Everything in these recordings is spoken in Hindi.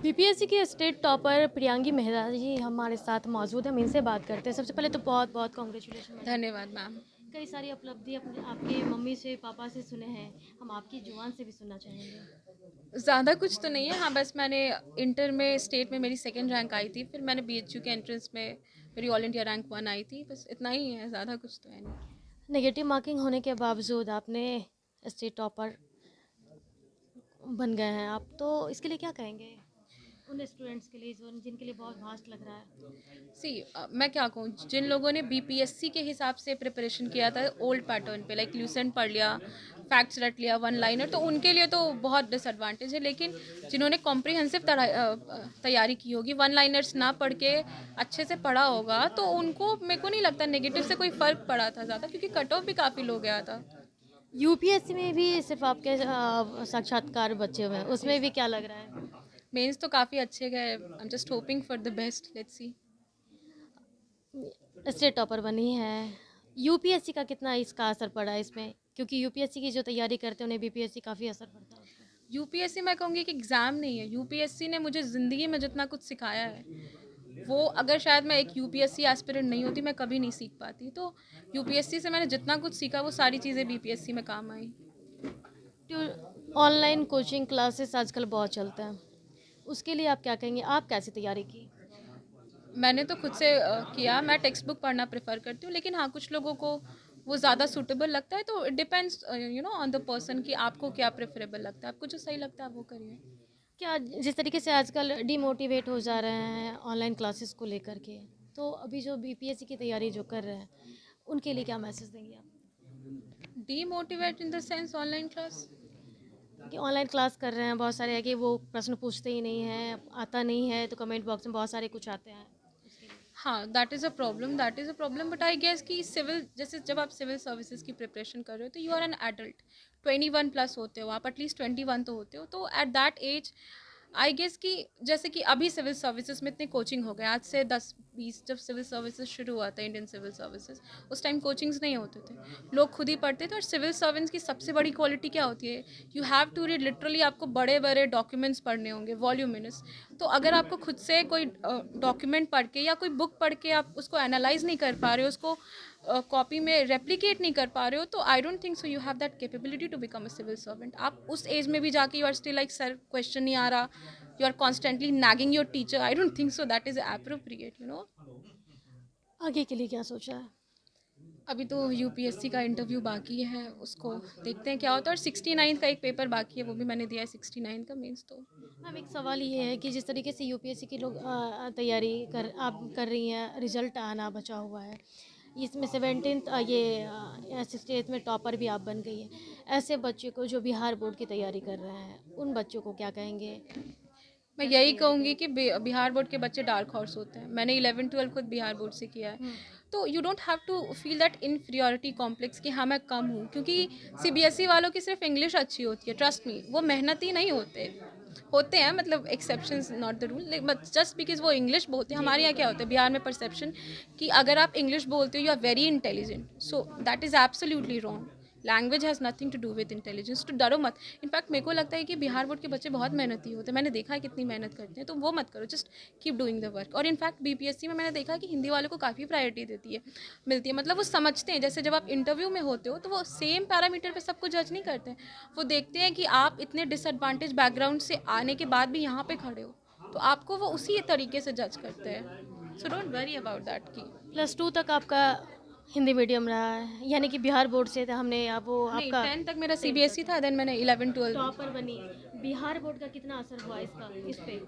बीपीएससी के स्टेट टॉपर प्रियांगी मेहरा जी हमारे साथ मौजूद हैं। हम इनसे बात करते हैं। सबसे पहले तो बहुत बहुत कॉन्ग्रेचुलेशन। धन्यवाद मैम। कई सारी उपलब्धि अपने आपके मम्मी से पापा से सुने हैं, हम आपकी जुबान से भी सुनना चाहेंगे। ज़्यादा कुछ तो नहीं है, हाँ बस मैंने इंटर में स्टेट में मेरी सेकंड रैंक आई थी, फिर मैंने बीएचयू के एंट्रेंस में मेरी ऑल इंडिया रैंक 1 आई थी, बस इतना ही है, ज़्यादा कुछ तो है नहीं। नेगेटिव मार्किंग होने के बावजूद आपने स्टेट टॉपर बन गए हैं आप, तो इसके लिए क्या कहेंगे उन स्टूडेंट्स के लिए जो जिनके लिए बहुत भास्ट लग रहा है? मैं क्या कहूँ, जिन लोगों ने बीपीएससी के हिसाब से प्रिपरेशन किया था ओल्ड पैटर्न पे, लाइक ल्यूसेंट पढ़ लिया, फैक्ट्स रट लिया, वन लाइनर, तो उनके लिए तो बहुत डिसएडवांटेज है। लेकिन जिन्होंने कॉम्प्रिहेंसिव तैयारी की होगी, वन लाइनर्स ना पढ़ के अच्छे से पढ़ा होगा, तो उनको मेरे को नहीं लगता नेगेटिव से कोई फ़र्क पड़ा था ज़्यादा, क्योंकि कट ऑफ भी काफ़ी लो गया था। यूपीएससी में भी सिर्फ आपके साक्षात्कार बचे हुए हैं, उसमें भी क्या लग रहा है? मेंस तो काफ़ी अच्छे गए, I am just hoping for the best, let's see. State topper बनी है, यूपीएससी का कितना इसका असर पड़ा है इसमें? क्योंकि यूपीएससी की जो तैयारी करते हैं उन्हें बीपीएससी काफ़ी असर पड़ता है उसमें। यूपीएससी मैं कहूँगी कि एग्ज़ाम नहीं है, यूपीएससी ने मुझे ज़िंदगी में जितना कुछ सिखाया है, वो अगर शायद मैं एक यूपीएससी एस्पिरेंट नहीं होती, मैं कभी नहीं सीख पाती। तो यूपीएससी से मैंने जितना कुछ सीखा, वो सारी चीज़ें बीपीएससी में काम आई। ऑनलाइन कोचिंग क्लासेस आजकल बहुत चलते हैं, उसके लिए आप क्या कहेंगे? आप कैसी तैयारी की? मैंने तो खुद से किया, मैं टेक्स्ट बुक पढ़ना प्रेफर करती हूँ, लेकिन हाँ कुछ लोगों को वो ज़्यादा सूटेबल लगता है, तो it depends on the person कि आपको क्या प्रेफरेबल लगता है, आपको जो सही लगता है वो करिए। क्या जिस तरीके से आजकल डिमोटिवेट हो जा रहे हैं ऑनलाइन क्लासेस को लेकर के, तो अभी जो बीपीएससी की तैयारी जो कर रहे हैं उनके लिए क्या मैसेज देंगे आप? Demotivate in the sense online class? कि ऑनलाइन क्लास कर रहे हैं, बहुत सारे है कि वो प्रश्न पूछते ही नहीं हैं, आता नहीं है तो कमेंट बॉक्स में बहुत सारे कुछ आते हैं उसके लिए। हाँ, that is a problem, but I guess कि सिविल, जैसे जब आप सिविल सर्विसेज की प्रिपरेशन कर रहे हो, तो you are an adult, 21 plus होते हो आप, एटलीस्ट 21 तो होते हो, तो at that age I guess कि जैसे कि अभी सिविल सर्विसेज में इतने कोचिंग हो गए, आज से 10-20 जब सिविल सर्विसेज शुरू हुआ था, इंडियन सिविल सर्विसेज, उस टाइम कोचिंग्स नहीं होते थे, लोग खुद ही पढ़ते थे। और सिविल सर्वेंट्स की सबसे बड़ी क्वालिटी क्या होती है, you have to read, literally आपको बड़े बड़े डॉक्यूमेंट्स पढ़ने होंगे, वॉल्यूमिनस। तो अगर आपको खुद से कोई डॉक्यूमेंट पढ़ के या कोई बुक पढ़ के आप उसको एनालाइज नहीं कर पा रहे हो, उसको कॉपी में रेप्लिकेट नहीं कर पा रहे हो, तो I don't think so you have that capability to become a civil servant. आप उस एज में भी जाके you are still like sir question नहीं आ रहा, you are constantly nagging your teacher, I don't think so that is appropriate. आगे के लिए क्या सोचा है? अभी तो यूपीएससी का इंटरव्यू बाकी है, उसको देखते हैं क्या होता है, और 69 का एक पेपर बाकी है, वो भी मैंने दिया है, 69 का मीन्स। तो मैम एक सवाल ये है कि जिस तरीके से यूपीएससी के लोग तैयारी कर आप कर रही हैं, रिजल्ट आना बचा हुआ है, इसमें 17th ये 68th में टॉपर भी आप बन गई है, ऐसे बच्चे को जो बिहार बोर्ड की तैयारी कर रहे हैं उन बच्चों को क्या कहेंगे? मैं यही कहूँगी कि बिहार बोर्ड के बच्चे डार्क हॉर्स होते हैं। मैंने 11-12 खुद बिहार बोर्ड से किया है, तो you don't have to feel that inferiority complex कि हाँ मैं कम हूँ, क्योंकि सीबीएसई वालों की सिर्फ इंग्लिश अच्छी होती है, ट्रस्ट मी, वो मेहनती नहीं होते, होते हैं मतलब exceptions not the rule, but just because वो इंग्लिश बोलते हैं। हमारे यहाँ क्या होता है बिहार में परसेप्शन कि अगर आप इंग्लिश बोलते हो you are very intelligent, so that is absolutely wrong. Language has nothing to do with intelligence, तो डरो मत। इनफैक्ट मेरे को लगता है कि बिहार बोर्ड के बच्चे बहुत मेहनती होते हैं, मैंने देखा है कितनी मेहनत करते हैं, तो वो मत करो, just keep doing the work. और इनफैक्ट बीपीएससी में मैंने देखा कि हिंदी वालों को काफ़ी प्रायोरिटी मिलती है, मतलब वो समझते हैं, जैसे जब आप इंटरव्यू में होते हो तो वो सेम पैरामीटर पे सबको जज नहीं करते हैं, वो देखते हैं कि आप इतने डिसएडवांटेज बैकग्राउंड से आने के बाद भी यहाँ पे खड़े हो, तो आपको वो उसी तरीके से जज करते हैं। So don't worry about that की। +2 तक आपका हिंदी मीडियम रहा है, यानी कि बिहार बोर्ड से था हमने अब वो नहीं, आपका 10 तक मेरा 10th सीबीएसई तक था, देन मैंने 11-12। टॉपर बनी। बिहार बोर्ड का कितना असर हुआ इसका इस पे?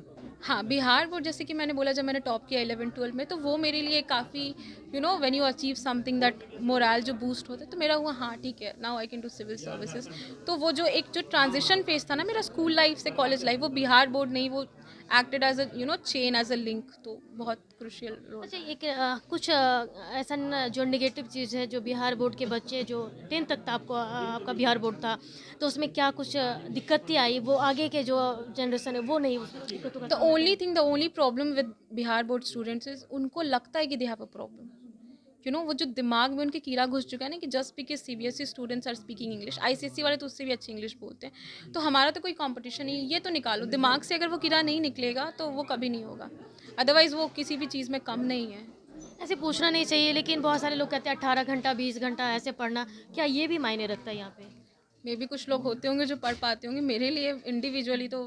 हाँ, बिहार बोर्ड जैसे कि मैंने बोला, जब मैंने टॉप किया 11-12 में, तो वो मेरे लिए काफ़ी when you achieve something that moral जो बूस्ट होता है, तो मेरा हुआ हाँ ठीक है, now I can do civil services. तो वो जो ट्रांजिशन फेज था ना मेरा स्कूल लाइफ से कॉलेज लाइफ, वो बिहार बोर्ड नहीं, वो acted as a chain, as a link, तो बहुत क्रुशियल रोल अच्छा, था। एक कुछ ऐसा जो नेगेटिव चीज़ है जो बिहार बोर्ड के बच्चे जो 10th तक था आपको आपका बिहार बोर्ड था, तो उसमें क्या कुछ दिक्कतें आई, वो आगे के जो जनरेशन है वो नहीं उस दिक्कतों का सामना कर? The only problem with Bihar board students is उनको लगता है कि दे हैव अ प्रॉब्लम, वो जो दिमाग में उनके कीड़ा घुस चुका है ना कि just because CBSE students are speaking English, ICSE वाले तो उससे भी अच्छी इंग्लिश बोलते हैं, तो हमारा तो कोई कंपटीशन नहीं है, ये तो निकालो दिमाग से। अगर वो कीड़ा नहीं निकलेगा तो वो कभी नहीं होगा, अदरवाइज़ वो किसी भी चीज़ में कम नहीं है। ऐसे पूछना नहीं चाहिए, लेकिन बहुत सारे लोग कहते हैं 18 घंटा 20 घंटा ऐसे पढ़ना, क्या ये भी मायने रखता है यहाँ पे? मे भी कुछ लोग होते होंगे जो पढ़ पाते होंगे, मेरे लिए इंडिविजुअली तो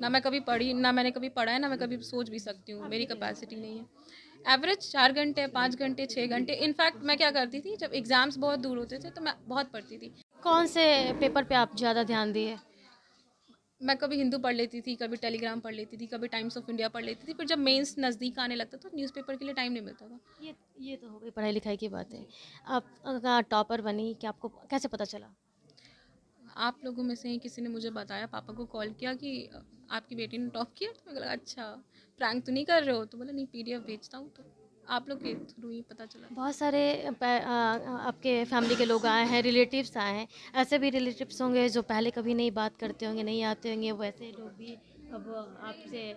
ना मैं कभी पढ़ी, ना मैंने कभी पढ़ा है, ना मैं कभी सोच भी सकती हूँ, मेरी कैपेसिटी नहीं है। एवरेज 4 घंटे 5 घंटे 6 घंटे। इनफैक्ट मैं क्या करती थी, जब एग्ज़ाम्स बहुत दूर होते थे तो मैं बहुत पढ़ती थी। कौन से पेपर पे आप ज़्यादा ध्यान दिए? मैं कभी हिंदू पढ़ लेती थी, कभी टेलीग्राम पढ़ लेती थी, कभी टाइम्स ऑफ इंडिया पढ़ लेती थी, फिर जब मेंस नज़दीक आने लगता था तो न्यूज़पेपर के लिए टाइम नहीं मिलता था। ये तो हो गई पढ़ाई लिखाई की बातें। आप टॉपर बनी, क्या आपको कैसे पता चला? आप लोगों में से ही किसी ने मुझे बताया, पापा को कॉल किया कि आपकी बेटी ने टॉप किया, तो मैं लगा अच्छा प्रैंक तो नहीं कर रहे हो, तो बोला नहीं पीडीएफ भेजता हूँ, तो आप लोग के थ्रू ही पता चला। बहुत सारे आपके फैमिली के लोग आए हैं, रिलेटिव्स आए हैं। ऐसे भी रिलेटिव्स होंगे जो पहले कभी नहीं बात करते होंगे, नहीं आते होंगे, वैसे लोग भी अब आपसे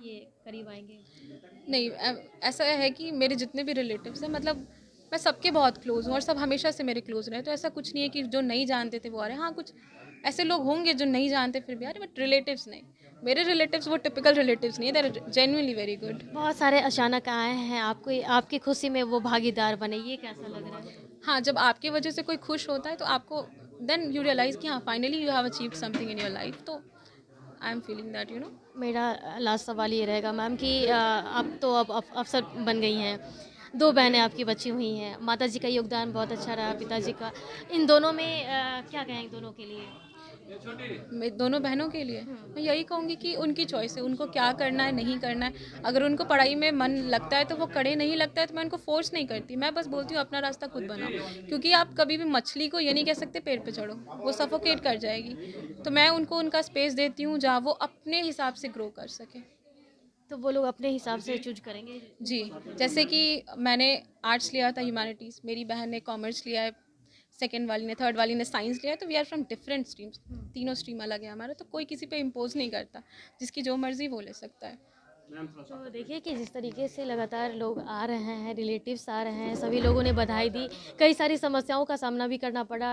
ये करीब आएंगे? नहीं ऐसा है कि मेरे जितने भी रिलेटिव्स हैं, मतलब मैं सबके बहुत क्लोज हूँ और सब हमेशा से मेरे क्लोज रहे, तो ऐसा कुछ नहीं है कि जो नहीं जानते थे वो आ रहे हैं। हाँ, कुछ ऐसे लोग होंगे जो नहीं जानते फिर भी आ रहे, बट रिलेटिव्स नहीं। मेरे रिलेटिव्स वो टिपिकल रिलेटिव्स नहीं है, they are genuinely very good. बहुत सारे अचानक आए हैं, आपको आपकी खुशी में वो भागीदार बने, ये कैसा लग रहा है? हाँ, जब आपकी वजह से कोई खुश होता है तो आपको देन यू रियलाइज़ कि हाँ finally you have achieved something in your life, तो आई एम फीलिंग दैट। मेरा लास्ट सवाल ये रहेगा मैम कि आप तो अब अफसर बन गई हैं, 2 बहनें आपकी बची हुई हैं, माताजी का योगदान बहुत अच्छा रहा, पिताजी का। इन दोनों में क्या कहें दोनों के लिए? मैं दोनों बहनों के लिए मैं यही कहूँगी कि उनकी चॉइस है, उनको क्या करना है नहीं करना है। अगर उनको पढ़ाई में मन लगता है तो वो करे, नहीं लगता है तो मैं उनको फोर्स नहीं करती, मैं बस बोलती हूँ अपना रास्ता खुद बनाओ, क्योंकि आप कभी भी मछली को ये नहीं कह सकते पेड़ पे चढ़ो, वो सफोकेट कर जाएगी। तो मैं उनको उनका स्पेस देती हूँ जहाँ वो अपने हिसाब से ग्रो कर सके। तो वो लोग अपने हिसाब से चूज करेंगे? जी, जैसे कि मैंने आर्ट्स लिया था, ह्यूमैनिटीज़, मेरी बहन ने कॉमर्स लिया है, सेकंड वाली ने, थर्ड वाली ने साइंस लिया है, तो we are from different streams, तीनों स्ट्रीम अलग है हमारा, तो कोई किसी पे इम्पोज नहीं करता, जिसकी जो मर्जी वो ले सकता है। तो देखिए कि जिस तरीके से लगातार लोग आ रहे हैं, रिलेटिव्स आ रहे हैं, सभी लोगों ने बधाई दी, कई सारी समस्याओं का सामना भी करना पड़ा।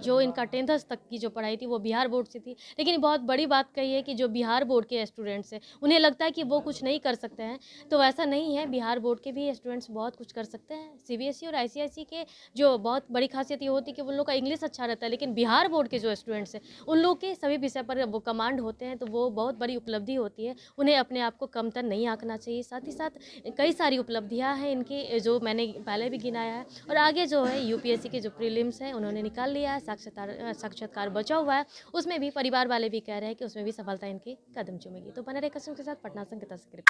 जो इनका 10th तक की जो पढ़ाई थी वो बिहार बोर्ड से थी, लेकिन बहुत बड़ी बात कही है कि जो बिहार बोर्ड के स्टूडेंट्स हैं उन्हें लगता है कि वो कुछ नहीं कर सकते हैं, तो ऐसा नहीं है। बिहार बोर्ड के भी स्टूडेंट्स बहुत कुछ कर सकते हैं। सीबीएसई और आईसीएसई के जो बहुत बड़ी खासियत ये होती है कि उन लोग का इंग्लिश अच्छा रहता है, लेकिन बिहार बोर्ड के जो स्टूडेंट्स हैं उन लोग के सभी विषय पर वो कमांड होते हैं, तो वो बहुत बड़ी उपलब्धि होती है। उन्हें अपने आप को कमतर नहीं आंकना चाहिए। साथ ही साथ कई सारी उपलब्धियां हैं इनकी, जो मैंने पहले भी गिनाया है, और आगे जो है यूपीएससी के जो प्रीलिम्स हैं उन्होंने निकाल लिया है, साक्षात्कार बचा हुआ है, उसमें भी परिवार वाले भी कह रहे हैं कि उसमें भी सफलता इनकी कदम चूमेगी। तो बने रहे कसम के साथ पटना संग के तस्वीर।